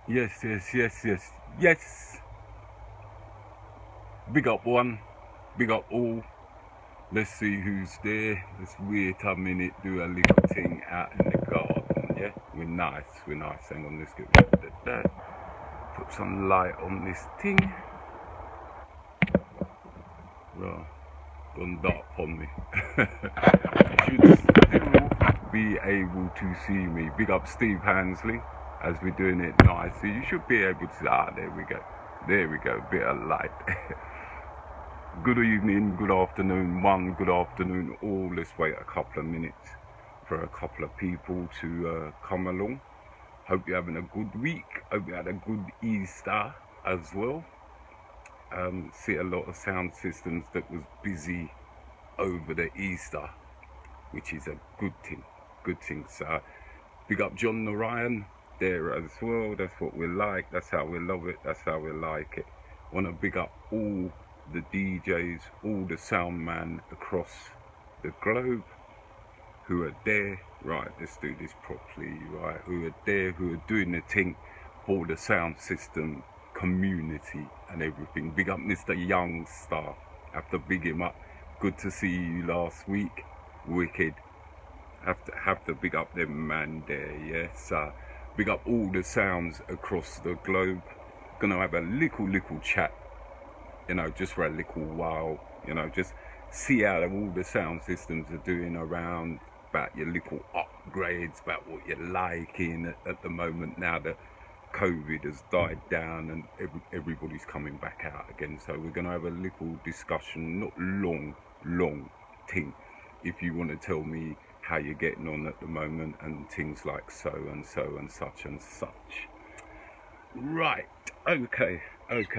Yes, yes, yes, yes, yes. Big up one, big up all. Let's see who's there. Let's wait a minute, do a little thing out in the garden, yeah? We're nice, we're nice. Hang on, let's get rid of that. Put some light on this thing. Right, gone dark on me. You should still be able to see me. Big up Steve Hansley, as we're doing it nicely. You should be able to, there we go. There we go, bit of light. Good evening, good afternoon, good afternoon all. Let's wait a couple of minutes for a couple of people to come along. Hope you're having a good week. Hope you had a good Easter as well. See a lot of sound systems that was busy over the Easter, which is a good thing. Good thing. So big up John Narayan there as well. That's what we like. That's how we love it. That's how we like it. Want to big up all the DJs, all the sound man across the globe who are there. Right, let's do this properly. Right, who are there, who are doing the thing for the sound system community and everything. Big up Mr. Youngstar. Have to big him up. Good to see you last week. Wicked. Have to big up them man there. Yes. Big up all the sounds across the globe. Gonna have a little chat, you know, just for a little while, you know, just see how all the sound systems are doing around, about your little upgrades, about what you're liking at the moment now that COVID has died down and everybody's coming back out again. So we're going to have a little discussion, not long thing. If you want to tell me how you're getting on at the moment and things like so and so and such and such. Right, okay,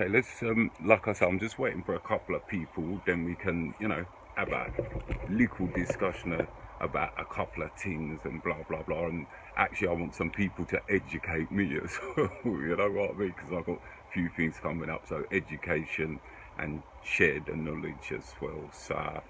let's, like I said, I'm just waiting for a couple of people, then we can, you know, have a little discussion about a couple of things and blah, blah, blah, and actually I want some people to educate me as well, you know what I mean, because I've got a few things coming up, so education and share the knowledge as well, so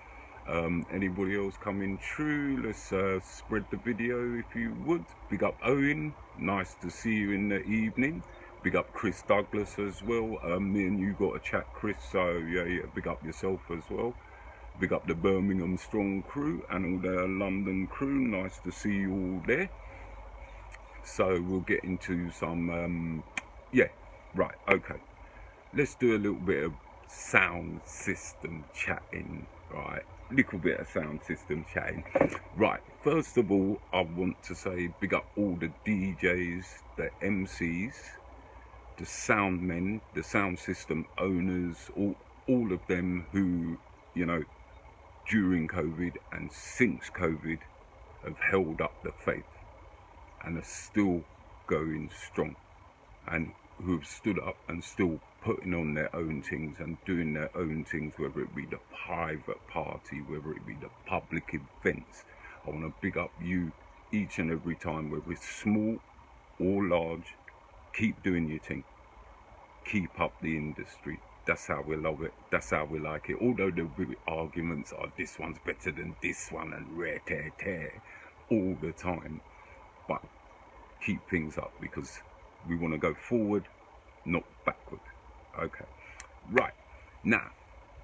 anybody else coming through, let's spread the video if you would. Big up Owen, nice to see you in the evening. Big up Chris Douglas as well. Me and you got a chat, Chris, so yeah, big up yourself as well. Big up the Birmingham Strong crew and all the London crew, nice to see you all there. So we'll get into some, yeah, right, okay. Let's do a little bit of sound system chatting, right? Little bit of sound system chatting. Right, first of all, I want to say big up all the DJs, the MCs, the sound men, the sound system owners, all of them who, you know, during COVID and since COVID have held up the faith and are still going strong, and who have stood up and still putting on their own things and doing their own things, whether it be the private party, whether it be the public events. I want to big up you each and every time, whether it's small or large. Keep doing your thing. Keep up the industry. That's how we love it. That's how we like it. Although the big arguments are this one's better than this one and rare tear all the time, but keep things up because we want to go forward, not backward. Okay, right, now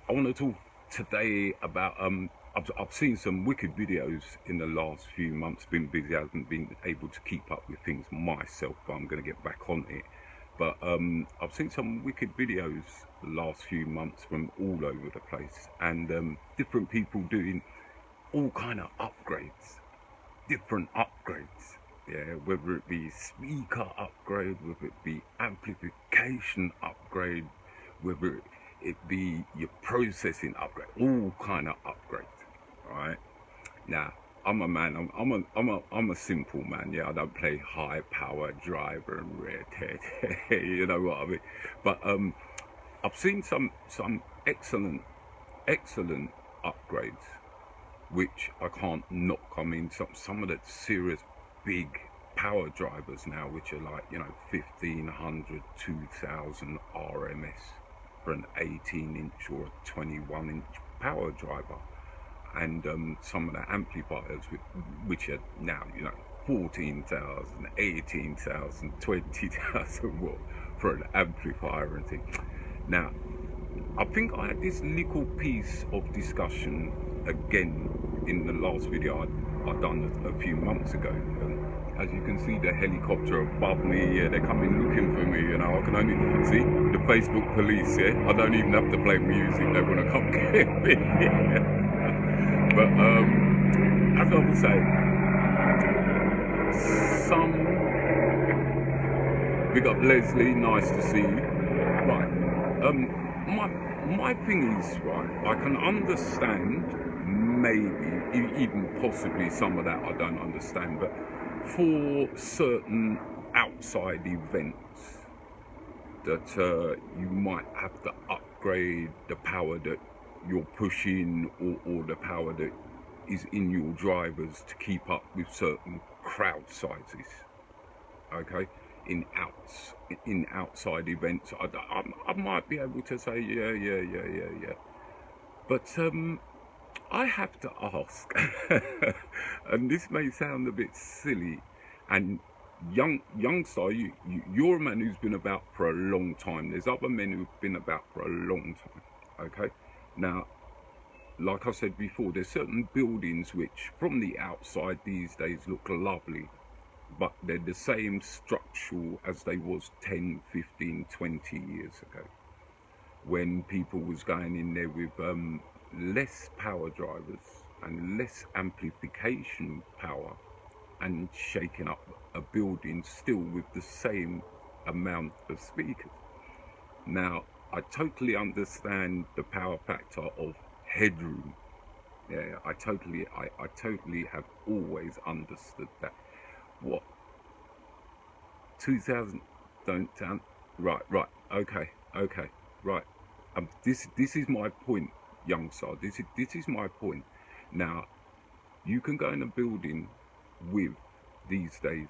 I want to talk today about I've seen some wicked videos in the last few months. Been busy, I haven't been able to keep up with things myself, but I'm going to get back on it. But I've seen some wicked videos the last few months from all over the place, and different people doing all kind of upgrades, different upgrades. Yeah, whether it be speaker upgrade, whether it be amplification upgrade, whether it be your processing upgrade, all kind of upgrades. Right now, I'm a man. I'm a simple man. Yeah, I don't play high power driver and rare tear. You know what I mean? But I've seen some excellent upgrades which I can't knock. I mean, some of the serious big power drivers now, which are like, you know, 1500, 2000 RMS for an 18-inch or a 21-inch power driver, and some of the amplifiers which are now, you know, 14,000, 18,000, 20,000 watt for an amplifier and thing. Now, I think I had this little piece of discussion again in the last video I done a few months ago. As you can see, the helicopter above me, yeah, they're coming looking for me, you know. I can only see the Facebook police, yeah. I don't even have to play music, they want to come get me. But as I was saying, big up Leslie, nice to see you. Right, my thing is, right, I can understand maybe, even possibly some of that I don't understand, but for certain outside events that you might have to upgrade the power that you're pushing, or the power that is in your drivers to keep up with certain crowd sizes, okay, in outside events, I might be able to say yeah, but I have to ask, and this may sound a bit silly, and youngster, you're a man who's been about for a long time. There's other men who've been about for a long time, okay? Now, like I said before, there's certain buildings which from the outside these days look lovely, but they're the same structural as they was 10, 15, 20 years ago, when people was going in there with less power drivers and less amplification power and shaking up a building still with the same amount of speakers. Now, I totally understand the power factor of headroom. Yeah, I totally have always understood that. What? 2000, don't sound right, okay, right. This is my point, youngster. This is my point. Now, you can go in a building with, these days,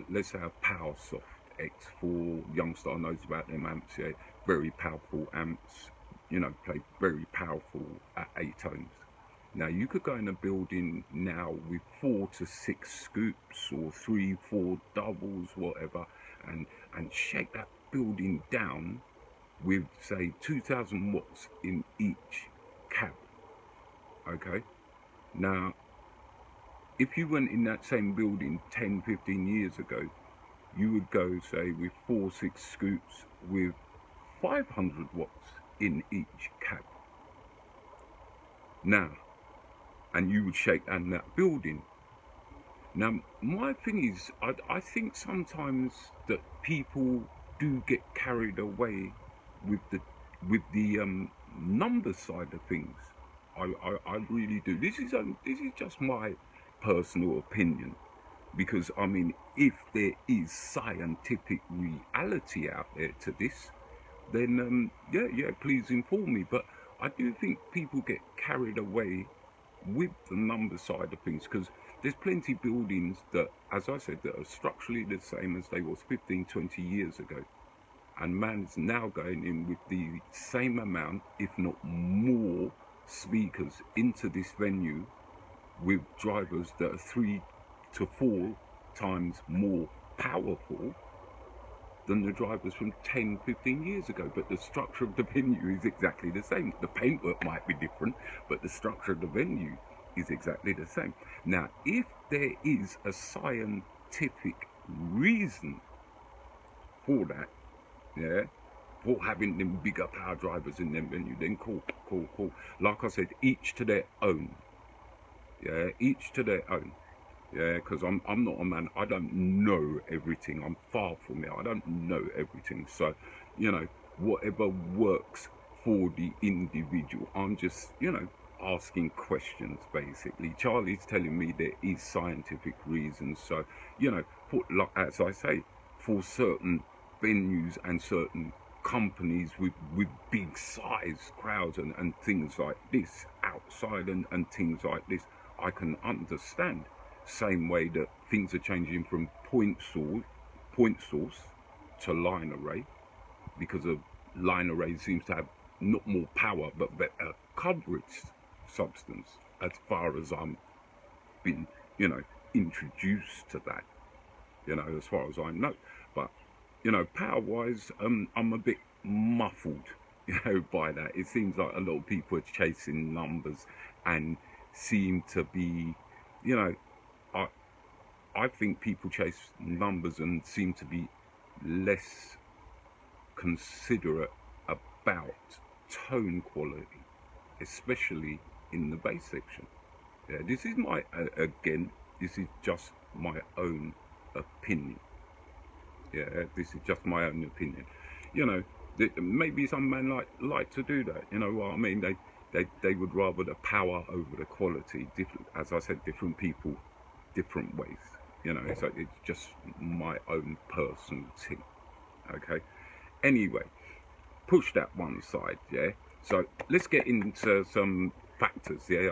let's say a PowerSoft X4. Youngster knows about them amps, yeah, very powerful amps, you know, play very powerful at 8 ohms. Now, you could go in a building now with 4 to 6 scoops or 3, 4 doubles, whatever, and shake that building down with, say, 2,000 watts in each cab, okay? Now, if you went in that same building 10, 15 years ago, you would go, say, with 4, 6 scoops with 500 watts in each cab. Now, and you would shake down that building. Now, my thing is, I think sometimes that people do get carried away with the number side of things. I really do. This is just my personal opinion, because I mean, if there is scientific reality out there to this, then yeah, please inform me. But I do think people get carried away with the number side of things, because there's plenty buildings that, as I said, that are structurally the same as they was 15, 20 years ago, and man's now going in with the same amount, if not more, speakers into this venue with drivers that are 3 to 4 times more powerful than the drivers from 10, 15 years ago. But the structure of the venue is exactly the same. The paintwork might be different, but the structure of the venue is exactly the same. Now, if there is a scientific reason for that, yeah, for having them bigger power drivers in them venue, then cool. Like I said, each to their own. Yeah, each to their own. Yeah, because I'm not a man, I don't know everything. I'm far from it. I don't know everything. So, you know, whatever works for the individual, I'm just, you know, asking questions, basically. Charlie's telling me there is scientific reasons. So, you know, like, as I say, for certain venues and certain companies with big size crowds and things like this outside and things like this, I can understand. Same way that things are changing from point source to line array, because a line array seems to have not more power but better coverage substance, as far as I'm been, you know, introduced to that, you know, as far as I know. But, you know, power-wise, I'm a bit muffled, you know, by that. It seems like a lot of people are chasing numbers and seem to be, you know, I, I think people chase numbers and seem to be less considerate about tone quality, especially in the bass section. Yeah, this is my, again, this is just my own opinion. Yeah, this is just my own opinion. You know, maybe some men like to do that. You know what I mean? They would rather the power over the quality. Different, as I said, different people, different ways. You know, so it's just my own personal thing. Okay. Anyway, push that one side. Yeah. So let's get into some factors. Yeah,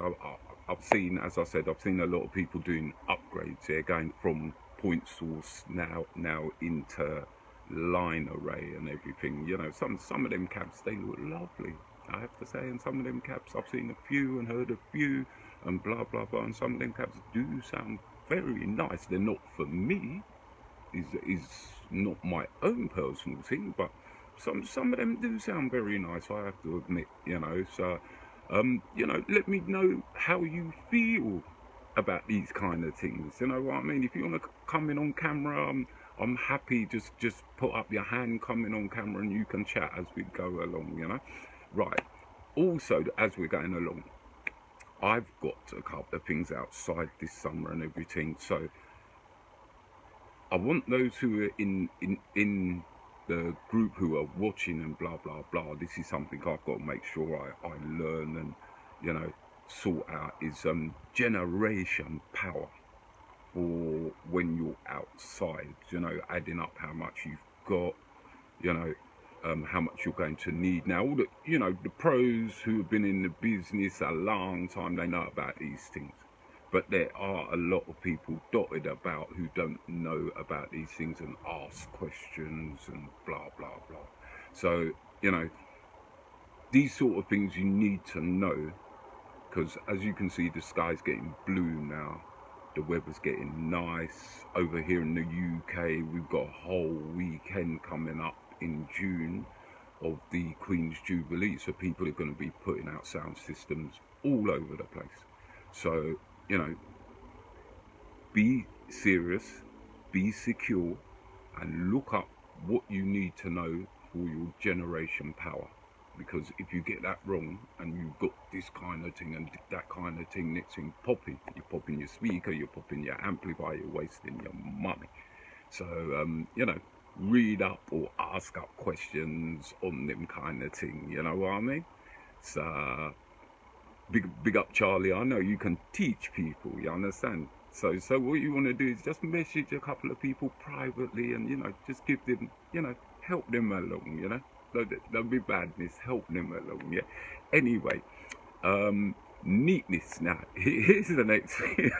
I've seen, as I said, I've seen a lot of people doing upgrades. Yeah, going from point source now into line array and everything. You know, some of them cabs, they look lovely, I have to say, and some of them cabs I've seen a few and heard a few and blah blah blah, and some of them cabs do sound very nice. They're not for me, is not my own personal thing, but some of them do sound very nice, I have to admit, you know. So you know, let me know how you feel about these kind of things. You know what I mean? If you want to come in on camera, I'm happy. Just put up your hand, come in on camera, and you can chat as we go along. You know, right? Also, as we're going along, I've got a couple of things outside this summer and everything. So I want those who are in the group who are watching and blah blah blah. This is something I've got to make sure I learn and, you know, sort out, is generation power for when you're outside. You know, adding up how much you've got, you know, how much you're going to need. Now, all the, you know, the pros who have been in the business a long time, they know about these things. But there are a lot of people dotted about who don't know about these things and ask questions and blah blah blah. So, you know, these sort of things you need to know, because as you can see, the sky's getting blue now. The weather's getting nice. Over here in the UK, we've got a whole weekend coming up in June of the Queen's Jubilee. So people are going to be putting out sound systems all over the place. So, you know, be serious, be secure, and look up what you need to know for your generation power. Because if you get that wrong and you've got this kind of thing and that kind of thing, next thing popping, you're popping your speaker, you're popping your amplifier, you're wasting your money. So, you know, read up or ask up questions on them kind of thing, you know what I mean? So, big up Charlie, I know you can teach people, you understand? So what you want to do is just message a couple of people privately and, you know, just give them, you know, help them along, you know? Don't be badness, help them along, yeah? Anyway, neatness. Now, here's the next thing.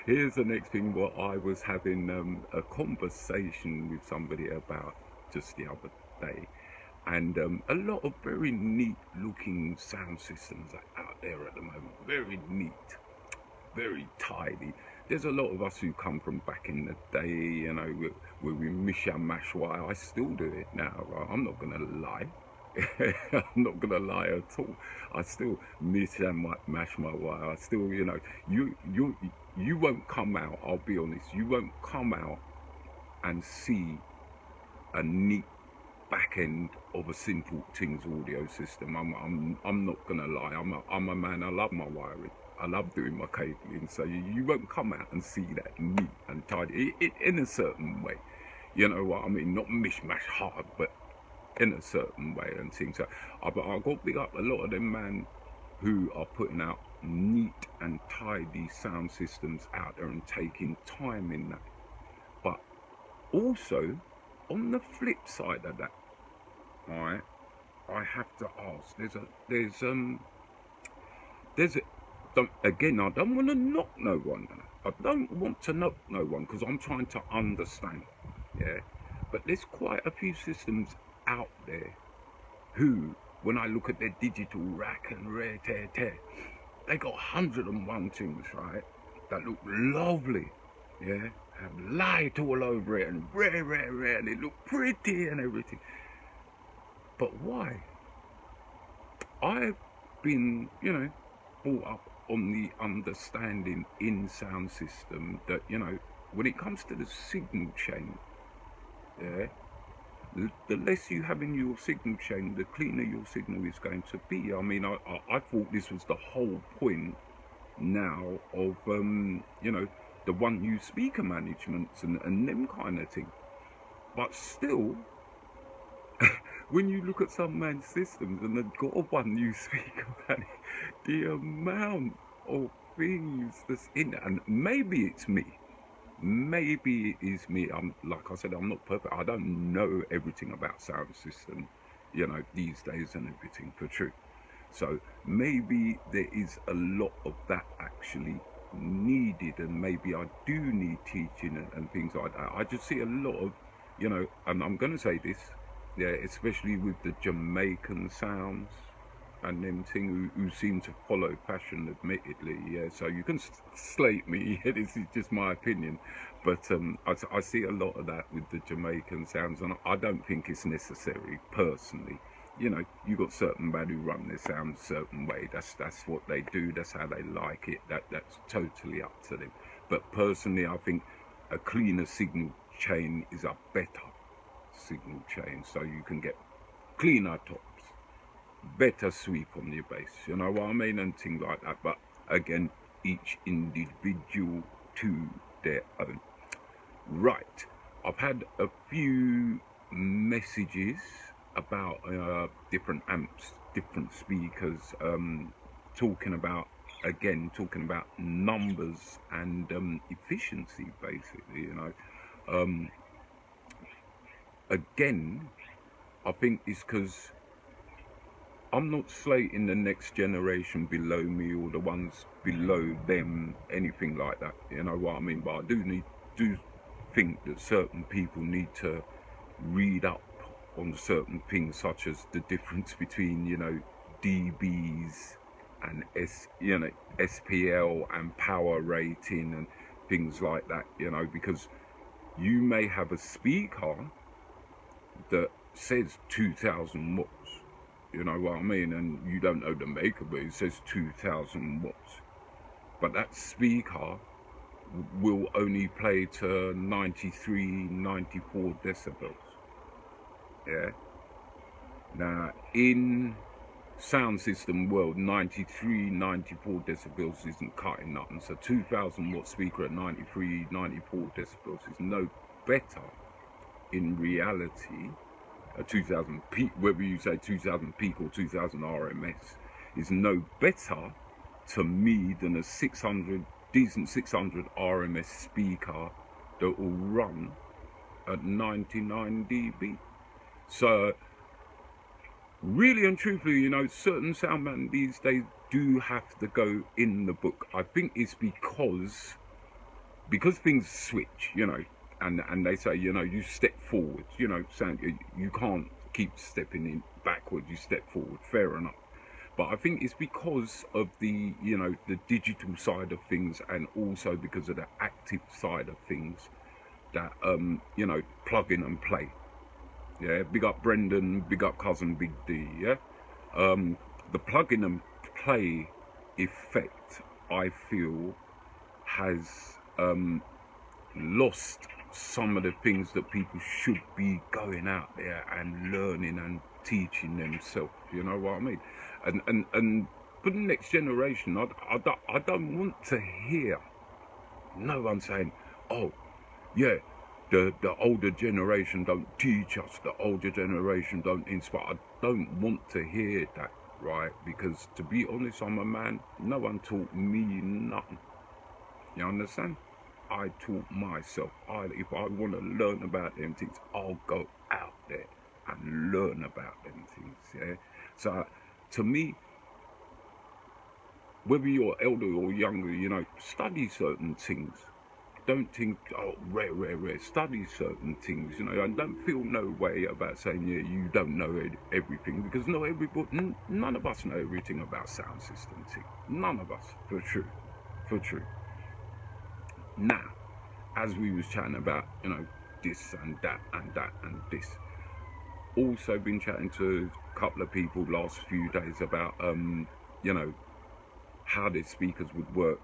Here's the next thing what I was having a conversation with somebody about just the other day. And a lot of very neat looking sound systems out there at the moment. Very neat, very tidy. There's a lot of us who come from back in the day, you know, where we mish and mash wire. I still do it now, right? I'm not gonna lie. I'm not gonna lie at all. I still mish and mash my wire. I still, you know, you won't come out. I'll be honest. You won't come out and see a neat back end of a Simple Things audio system. I'm not gonna lie. I'm a man. I love my wiring. I love doing my cabling. So you won't come out and see that neat and tidy in a certain way. You know what I mean? Not mishmash hard, but in a certain way and things. So I've got to big up a lot of them man who are putting out neat and tidy sound systems out there and taking time in that. But also, on the flip side of that, alright, I have to ask. Again, I don't want to knock no one. I don't want to knock no one because I'm trying to understand. Yeah, but there's quite a few systems out there who, when I look at their digital rack and rare tear, they got 101 things, right? that look lovely, yeah, have light all over it and rare, and it look pretty and everything. But why? I've been, brought up on the understanding in sound system that, when it comes to the signal chain, yeah, the less you have in your signal chain, the cleaner your signal is going to be. I mean, I thought this was the whole point now of, the one use speaker managements and them kind of thing. But still, when you look at some man's systems and they've got a one use speaker management, the amount of things that's in it, and maybe it's me. Maybe it is me. Like I said, I'm not perfect. I don't know everything about sound system, these days and everything, for true. So maybe there is a lot of that actually needed, and maybe I do need teaching and things like that. I just see a lot of, and I'm going to say this, yeah, especially with the Jamaican sounds and them thing who seem to follow passion, admittedly, yeah. So you can slate me, this is just my opinion, but I see a lot of that with the Jamaican sounds, and I don't think it's necessary, personally. You got certain men who run their sounds a certain way. That's what they do. That's how they like it. That's totally up to them. But personally, I think a cleaner signal chain is a better signal chain, so you can get cleaner tops, better sweep on your bass. You know what I mean, and things like that. But again, each individual to their own. Right. I've had a few messages about different amps, different speakers, talking about numbers and efficiency, basically. Again, I think it's because I'm not slating the next generation below me or the ones below them, anything like that. You know what I mean? But I do think that certain people need to read up on certain things, such as the difference between, dBs and SPL and power rating and things like that, because you may have a speaker that says 2000 watts, you know what I mean, and you don't know the maker, but it says 2000 watts, but that speaker will only play to 93, 94 decibels. Yeah. Now, in sound system world, 93, 94 decibels isn't cutting nothing. So 2000 watt speaker at 93, 94 decibels is no better in reality. A 2000 peak, whether you say 2000 peak or 2000 RMS, is no better to me than a 600, decent 600 RMS speaker that will run at 99 dB. So, really and truthfully, certain soundmen these days do have to go in the book. I think it's because things switch, and they say, you step forward, sound, you can't keep stepping in backward, you step forward, fair enough. But I think it's because of the, the digital side of things, and also because of the active side of things that, plug in and play. Yeah, big up Brendan, big up cousin Big D, yeah? The plug in and play effect, I feel, has lost some of the things that people should be going out there and learning and teaching themselves, you know what I mean? And for the next generation, I don't want to hear no one saying, oh, yeah, the older generation don't teach us, the older generation don't inspire. I don't want to hear that, right? Because to be honest, I'm a man, no one taught me nothing. You understand? I taught myself. If I want to learn about them things, I'll go out there and learn about them things, yeah? So, to me, whether you're elder or younger, study certain things. Don't think, oh, rare. Study certain things, and don't feel no way about saying, yeah, you don't know everything, because none of us know everything about sound system thing. None of us, for true. Now, as we was chatting about, you know, this and that and that and this, also been chatting to a couple of people last few days about, you know, how the speakers would work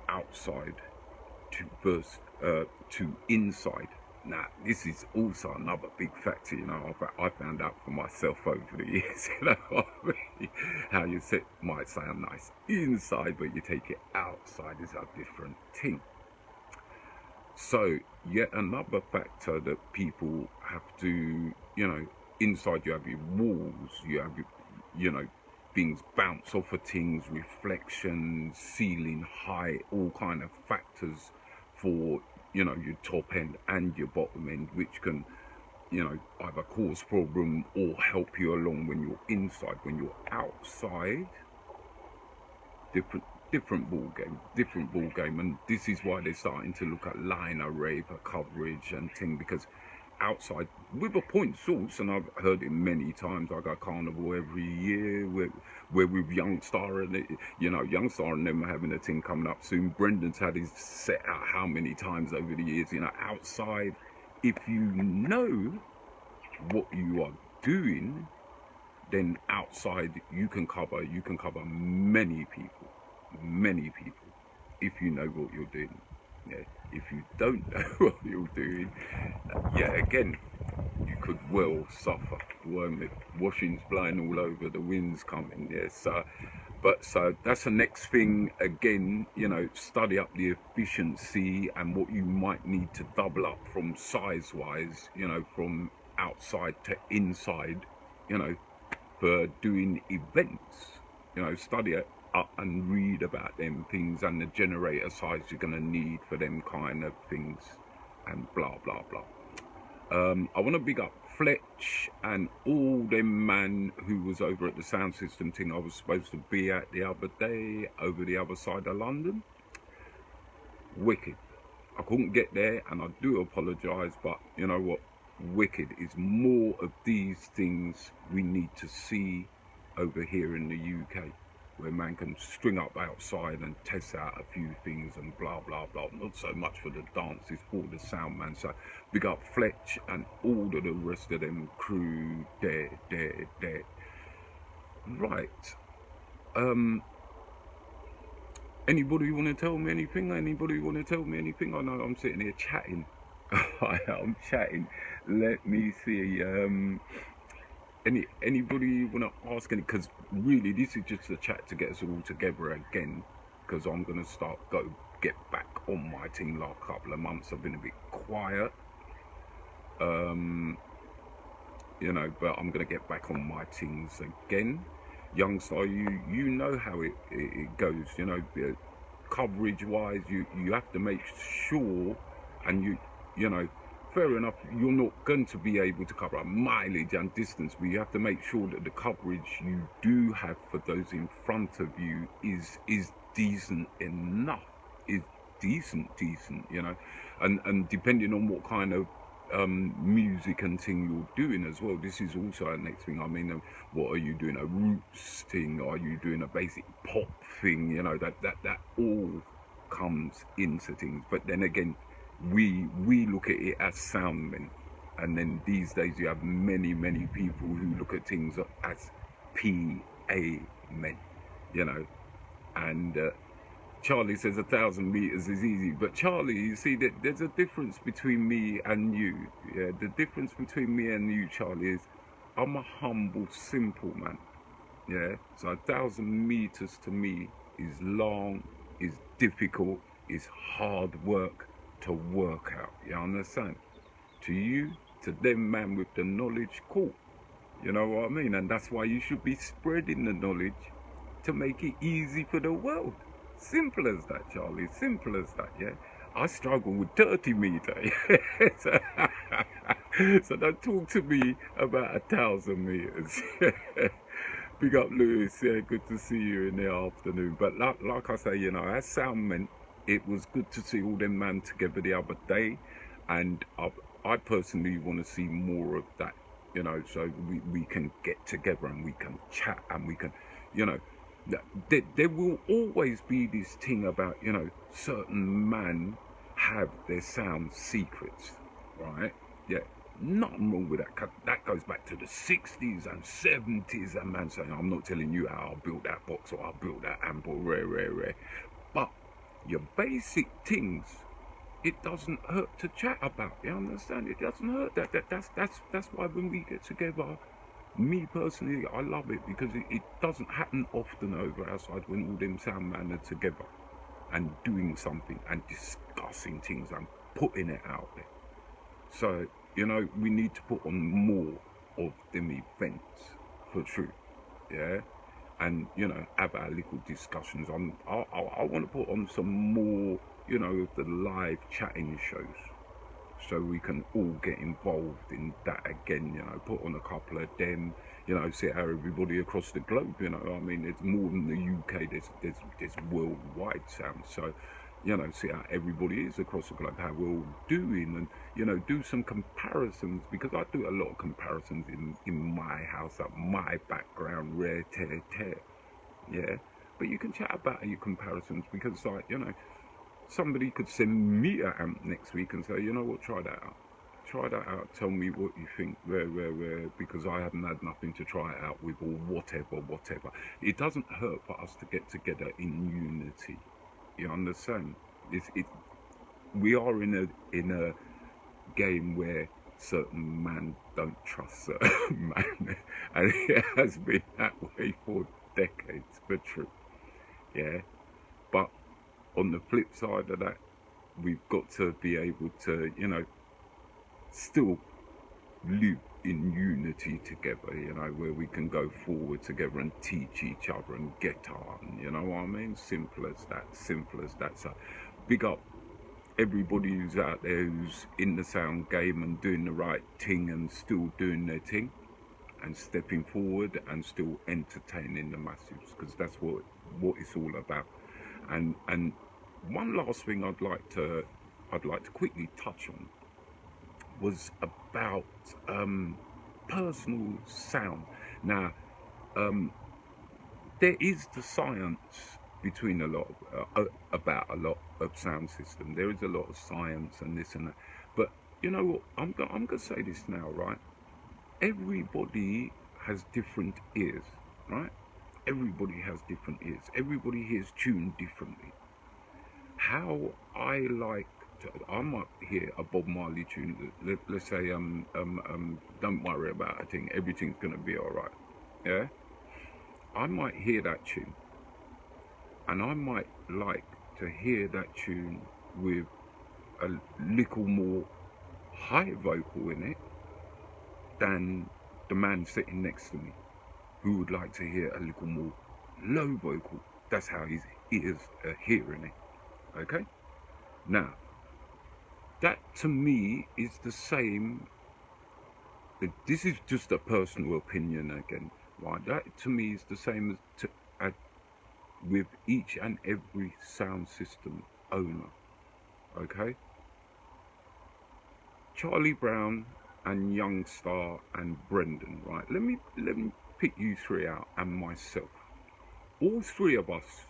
outside to inside. Now, this is also another big factor, you know, I found out for myself over the years, you know, how you might sound nice inside, but you take it outside is a different thing. So, yet another factor that people have to, you know, inside you have your walls, you have your, you know, things bounce off of things, reflections, ceiling height, all kind of factors for, you know, your top end and your bottom end, which can, you know, either cause problem or help you along when you're inside. When you're outside, different ball game, and this is why they're starting to look at line array for coverage and thing, because outside with a point source, and I've heard it many times. I got carnival every year where with Youngstar and you know, Youngstar and them having a thing coming up soon. Brendan's had his set out how many times over the years, you know. Outside, if you know what you are doing, then outside you can cover many people if you know what you're doing. Yeah. If you don't know what you're doing, yeah, again, you could well suffer. Washing's blowing all over, the wind's coming. Yeah, so that's the next thing. Again, you know, study up the efficiency and what you might need to double up from size wise, you know, from outside to inside, you know, for doing events. You know, study it up and read about them things and the generator size you're going to need for them kind of things and blah blah blah. I want to big up Fletch and all them man who was over at the sound system thing I was supposed to be at the other day over the other side of London. Wicked. I couldn't get there and I do apologise, but you know what, wicked is more of these things we need to see over here in the UK, where man can string up outside and test out a few things and blah blah blah. Not so much for the dance, it's for the sound, man. So big up Fletch and all of the rest of them crew there. Right. Anybody want to tell me anything? Anybody want to tell me anything? I know I'm sitting here chatting. I'm chatting. Let me see. Anybody want to ask any? Because really, this is just a chat to get us all together again. Because I'm gonna get back on my team. Last couple of months, I've been a bit quiet. You know, but I'm gonna get back on my things again. Youngstar, you know how it goes. You know, coverage wise, you have to make sure, and you know. Fair enough, you're not going to be able to cover mileage and distance, but you have to make sure that the coverage you do have for those in front of you is decent enough, is decent, you know, and depending on what kind of music and thing you're doing as well. This is also our next thing. I mean, what are you doing? A roots thing? Are you doing a basic pop thing? You know, that all comes into things. But then again, we look at it as sound men, and then these days you have many people who look at things as PA men, you know. And Charlie says 1,000 meters is easy, but Charlie, you see that there's a difference between me and you. Yeah, the difference between me and you, Charlie, is I'm a humble, simple man. Yeah, so 1,000 meters to me is long, is difficult, is hard work to work out, you understand? To you, to them man with the knowledge, cool, you know what I mean? And that's why you should be spreading the knowledge to make it easy for the world. Simple as that, Charlie, simple as that. Yeah, I struggle with 30 meter. So don't talk to me about 1,000 meters. Big up Lewis, yeah, good to see you in the afternoon. But like I say, you know, as sound men, it was good to see all them man together the other day, and I personally want to see more of that, you know, so we can get together and we can chat and we can, you know, there will always be this thing about, you know, certain man have their sound secrets, right? Yeah, nothing wrong with that. That goes back to the 60s and 70s. And man saying, I'm not telling you how I built that box or I built that amp or rare. But your basic things, it doesn't hurt to chat about. You understand? It doesn't hurt. That's why when we get together, me personally, I love it because it doesn't happen often over outside when all them sound men are together and doing something and discussing things and putting it out there. So, you know, we need to put on more of them events for true, yeah? And, you know, have our little discussions. I want to put on some more, you know, of the live chatting shows so we can all get involved in that again, you know, put on a couple of them, you know, see how everybody across the globe, you know, I mean, it's more than the UK, there's worldwide sound, so, you know, see how everybody is across the globe, how we're all doing, and, you know, do some comparisons, because I do a lot of comparisons in my house, at my background, rare tear, yeah, but you can chat about your comparisons, because, like, you know, somebody could send me an amp next week and say, you know what, try that out, tell me what you think, where, because I haven't had nothing to try it out with, or whatever. It doesn't hurt for us to get together in unity, you understand? We are in a game where certain man don't trust certain man, and it has been that way for decades, for true, yeah, but on the flip side of that, we've got to be able to, you know, still live in unity together, you know, where we can go forward together and teach each other and get on, you know what I mean? Simple as that. So big up everybody who's out there who's in the sound game and doing the right thing and still doing their thing and stepping forward and still entertaining the masses, because that's what it's all about. And one last thing I'd like to quickly touch on was about personal sound. Now, there is the science between about a lot of sound system. There is a lot of science and this and that. But you know what? I'm gonna say this now, right? Everybody has different ears, right? Everybody has different ears. Everybody hears tune differently. How I like I might hear a Bob Marley tune. Let's say don't worry about a thing. Everything's gonna be all right. Yeah. I might hear that tune, and I might like to hear that tune with a little more high vocal in it than the man sitting next to me, who would like to hear a little more low vocal. That's how his ears are hearing it. Okay. Now, that to me is the same. This is just a personal opinion again, right? That to me is the same as with each and every sound system owner. Okay? Charlie Brown and Youngstar and Brendan, right? Let me pick you three out and myself. All three of us,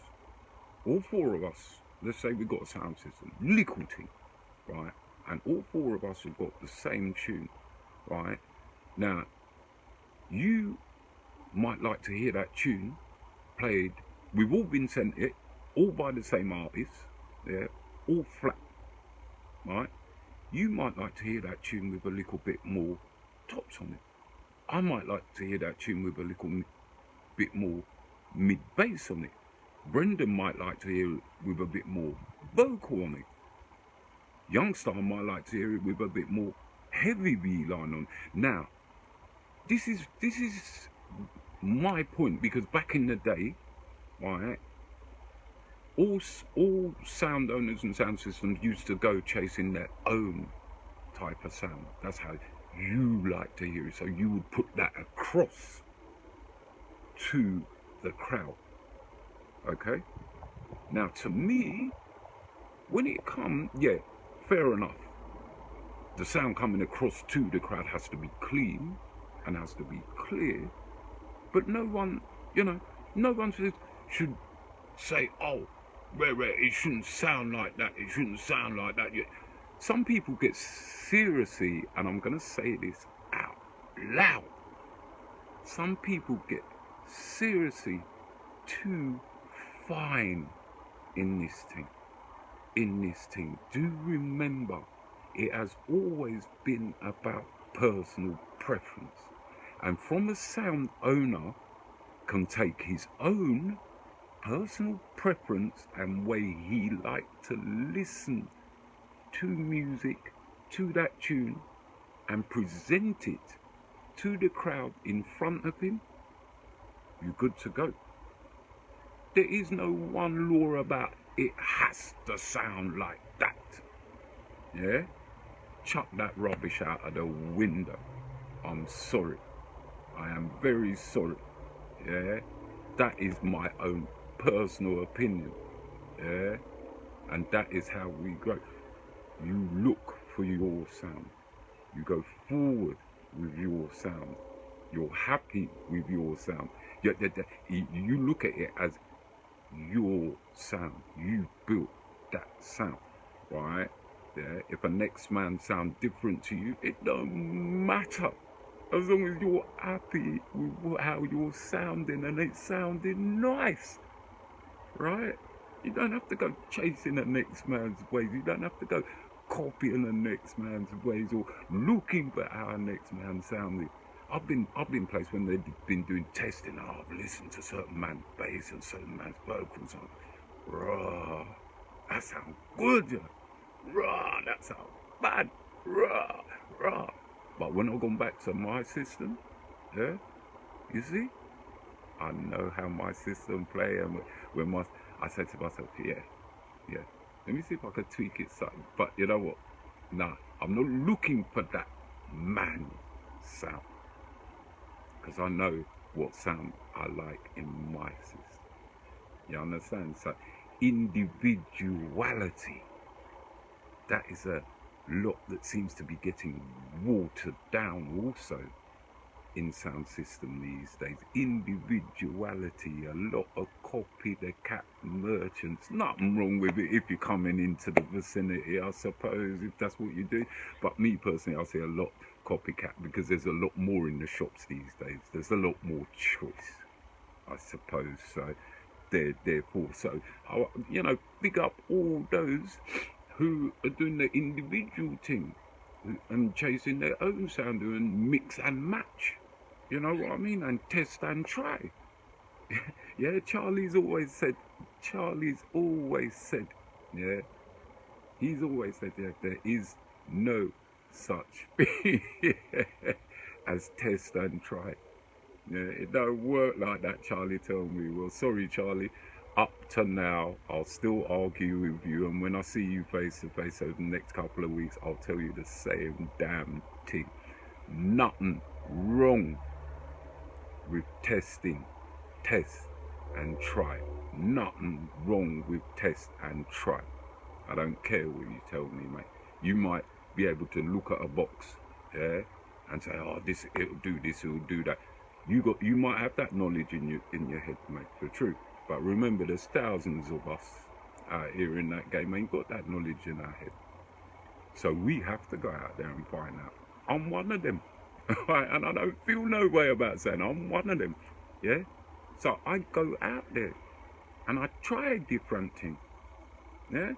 all four of us, let's say we've got a sound system, little thing, right? And all four of us have got the same tune, right? Now, you might like to hear that tune played, we've all been sent it, all by the same artist, yeah, all flat, right? You might like to hear that tune with a little bit more tops on it. I might like to hear that tune with a little bit more mid bass on it. Brendan might like to hear it with a bit more vocal on it. Youngstar might like to hear it with a bit more heavy V line on. Now, this is my point, because back in the day, right, all sound owners and sound systems used to go chasing their own type of sound. That's how you like to hear it. So you would put that across to the crowd. Okay? Now, to me, when it comes, yeah, fair enough. The sound coming across to the crowd has to be clean and has to be clear. But no one, you know, no one should say, oh, where it shouldn't sound like that. It shouldn't sound like that. Some people get seriously, and I'm gonna say this out loud. Some people get seriously too fine in this thing. Do remember, it has always been about personal preference. And from a sound owner can take his own personal preference and way he liked to listen to music, to that tune, and present it to the crowd in front of him, you're good to go. There is no one law about it has to sound like that. Yeah? Chuck that rubbish out of the window. I'm sorry. I am very sorry. Yeah? That is my own personal opinion. Yeah? And that is how we grow. You look for your sound. You go forward with your sound. You're happy with your sound. You look at it as your sound. You built that sound, right? Yeah. If a next man sound different to you, it don't matter. As long as you're happy with how you're sounding and it's sounding nice, right? You don't have to go chasing the next man's ways. You don't have to go copying the next man's ways or looking for how the next man sounded. I've been places when they've been doing testing. Oh, I've listened to certain man's bass and certain man's vocals. Raw, that sounds good. Yeah. Raw, that sounds bad. Raw. But when I've gone back to my system, yeah, you see, I know how my system play, and when I said to myself, yeah, let me see if I can tweak it something. But you know what? Nah, I'm not looking for that man sound, because I know what sound I like in my system. You understand? So individuality, that is a lot that seems to be getting watered down also in sound system these days. Individuality, a lot of copycat merchants. Nothing wrong with it if you're coming into the vicinity, I suppose, if that's what you do. But me personally, I see a lot copycat because there's a lot more in the shops these days. There's a lot more choice, I suppose. So therefore, so big up all those who are doing the individual thing and chasing their own sound and mix and match. You know what I mean? And test and try. Yeah, Charlie's always said, yeah, he's always said, yeah, there is no such thing as test and try. Yeah, it don't work like that, Charlie told me. Well, sorry, Charlie. Up to now, I'll still argue with you, and when I see you face to face over the next couple of weeks, I'll tell you the same damn thing. Nothing wrong with test and try. Nothing wrong with test and try. I don't care what you tell me, mate. You might be able to look at a box, yeah, and say, oh, this, it'll do this, it'll do that. You might have that knowledge in your head, mate, for true. But remember, there's thousands of us out here in that game ain't got that knowledge in our head. So we have to go out there and find out. I'm one of them. And I don't feel no way about saying I'm one of them. Yeah? So I go out there and I try different things. Yeah?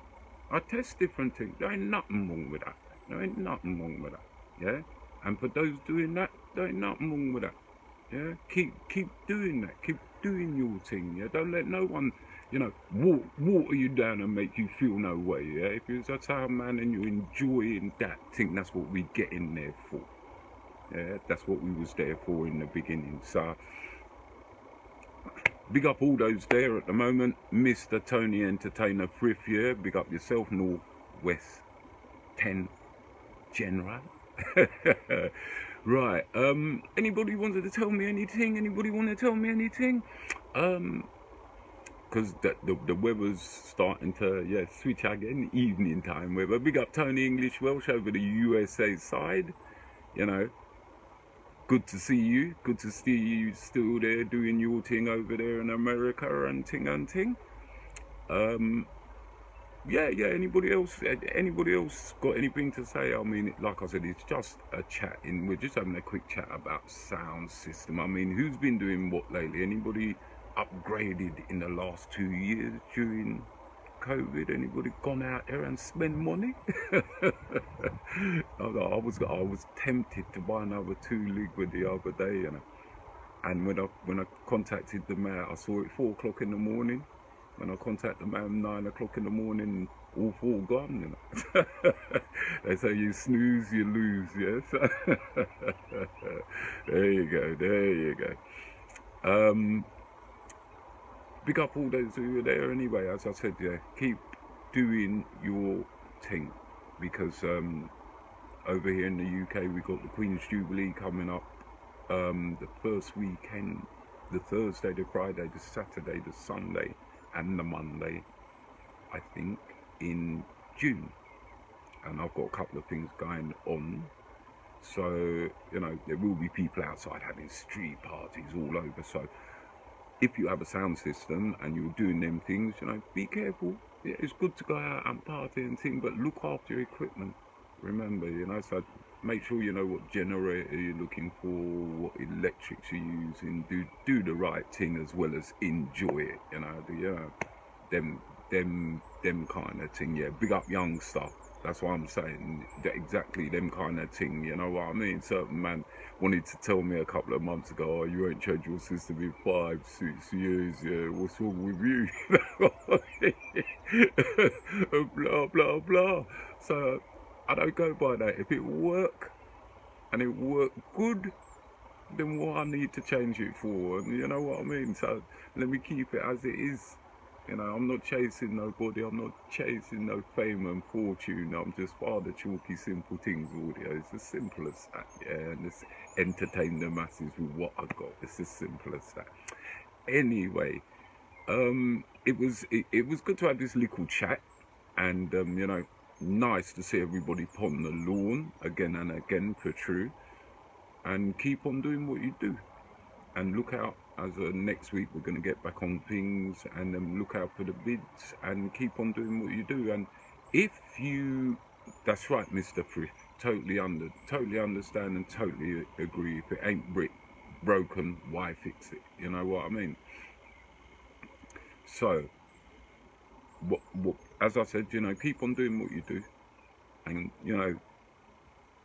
I test different things. There ain't nothing wrong with that. There ain't nothing wrong with that. Yeah? And for those doing that, there ain't nothing wrong with that. Yeah? Keep doing that. Keep doing your thing. Yeah? Don't let no one, water you down and make you feel no way. Yeah? If you're a sound man and you're enjoying that thing, that's what we get in there for. Yeah? That's what we was there for in the beginning. So big up all those there at the moment. Mr. Tony Entertainer Frith, yeah. Big up yourself, North West 10 General. Right. Anybody wanted to tell me anything? Anybody want to tell me anything? Because the weather's starting to switch again. Evening time weather. Big up Tony English Welsh over the USA side. Good to see you. Good to see you still there doing your thing over there in America and ting and ting. Um, yeah. Anybody else got anything to say? I mean, like I said, it's just a chat. In we're just having a quick chat about sound system. I mean, who's been doing what lately? Anybody upgraded in the last 2 years during COVID? Anybody gone out there and spend money? I was tempted to buy another 2 liquid the other day, and when I contacted the man, I saw it 4 o'clock in the morning. When I contacted the man 9 o'clock in the morning, all four gone. They say you snooze, you lose. Yes. There you go. There you go. Um, Big up all those who are there anyway. As I said, yeah, keep doing your thing because over here in the UK we've got the Queen's Jubilee coming up. The first weekend, the Thursday, the Friday, the Saturday, the Sunday, and the Monday, I think, in June. And I've got a couple of things going on. So, there will be people outside having street parties all over. So, if you have a sound system and you're doing them things, be careful. Yeah, it's good to go out and party and thing, but look after your equipment. Remember, so make sure you know what generator you're looking for, what electrics you're using. Do the right thing as well as enjoy it. Them kind of thing. Yeah, big up young stuff. That's what I'm saying. Exactly them kind of thing. You know what I mean? Certain man wanted to tell me a couple of months ago, "Oh, you ain't changed your system in 5, 6 years. Yeah, what's wrong with you?" Blah blah blah. So I don't go by that. If it work and it work good, then what I need to change it for, and you know what I mean. So let me keep it as it is. I'm not chasing nobody. I'm not chasing no fame and fortune. I'm just father chalky simple things audio. It's as simple as that. Yeah, and just entertain the masses with what I got. It's as simple as that. Anyway, it was good to have this little chat, and nice to see everybody on the lawn again and again for true, and keep on doing what you do, and look out as next week we're going to get back on things, and then look out for the bids and keep on doing what you do. And if you, that's right, Mr. Frith, totally understand and totally agree. If it ain't broken, why fix it? You know what I mean? So what as I said, keep on doing what you do, and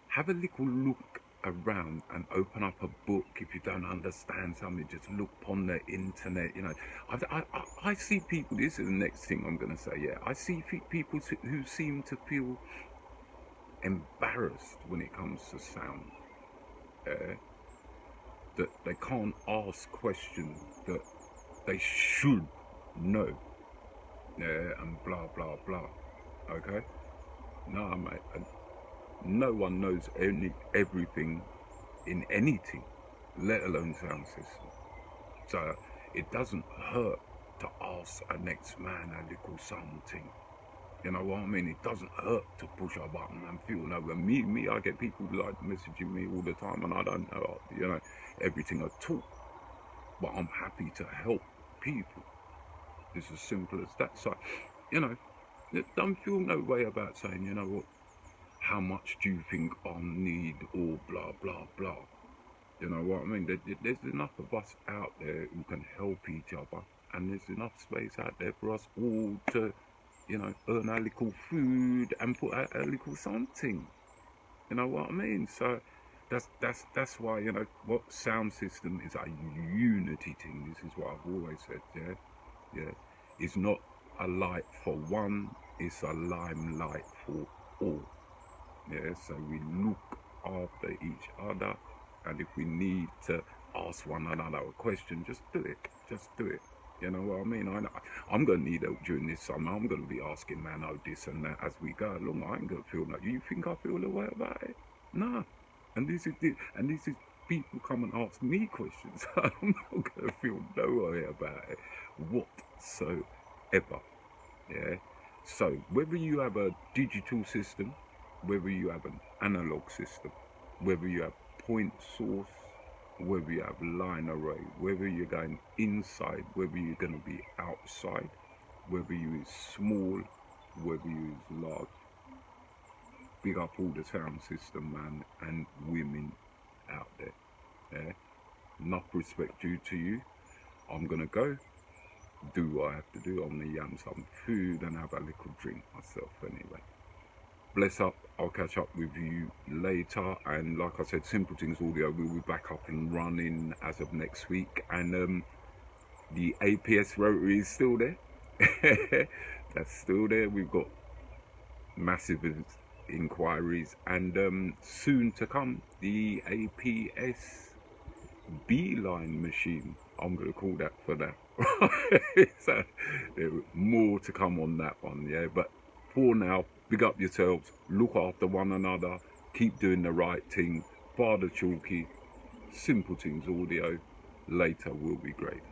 have a little look around and open up a book. If you don't understand something, just look on the internet. I see people, this is the next thing I'm going to say. Yeah, I see people who seem to feel embarrassed when it comes to sound, that they can't ask questions that they should know, and blah blah blah. Okay, no, mate, no one knows everything in anything, let alone sound system. So it doesn't hurt to ask a next man a little something. You know what I mean? It doesn't hurt to push a button and feel no. Me, I get people like messaging me all the time, and I don't know, everything at all. But I'm happy to help people. It's as simple as that. So, don't feel no way about saying, you know what, how much do you think I need, or blah blah blah. You know what I mean? There's enough of us out there who can help each other, and there's enough space out there for us all to, earn a little food and put out a little something. You know what I mean? So that's why, what sound system is a unity thing. This is what I've always said. Yeah. It's not a light for one. It's a limelight for all. Yeah. So we look after each other, and if we need to ask one another a question, just do it. Just do it. You know what I mean? I'm going to need help during this summer. I'm going to be asking man, oh, this and that as we go along. I ain't going to feel like, you think I feel the way about it? Nah. And this is people come and ask me questions. I'm not going to feel no way about it whatsoever. Yeah. So whether you have a digital system, whether you have an analog system, whether you have point source, whether you have line array, whether you're going inside, whether you're going to be outside, whether you is small, whether you is large. Big up all the sound system man and women out there. Yeah? Enough respect due to you. I'm gonna go do what I have to do. I'm gonna yam some food and have a little drink myself anyway. Bless up. I'll catch up with you later. And like I said, Simple Things Audio will be back up and running as of next week. And the APS rotary is still there. That's still there. We've got massive inquiries, and soon to come the APS beeline machine. I'm going to call that for now. So there more to come on that one, yeah. But for now, big up yourselves, look after one another, keep doing the right thing. Father Chalky, Simple Things Audio. Later will be great.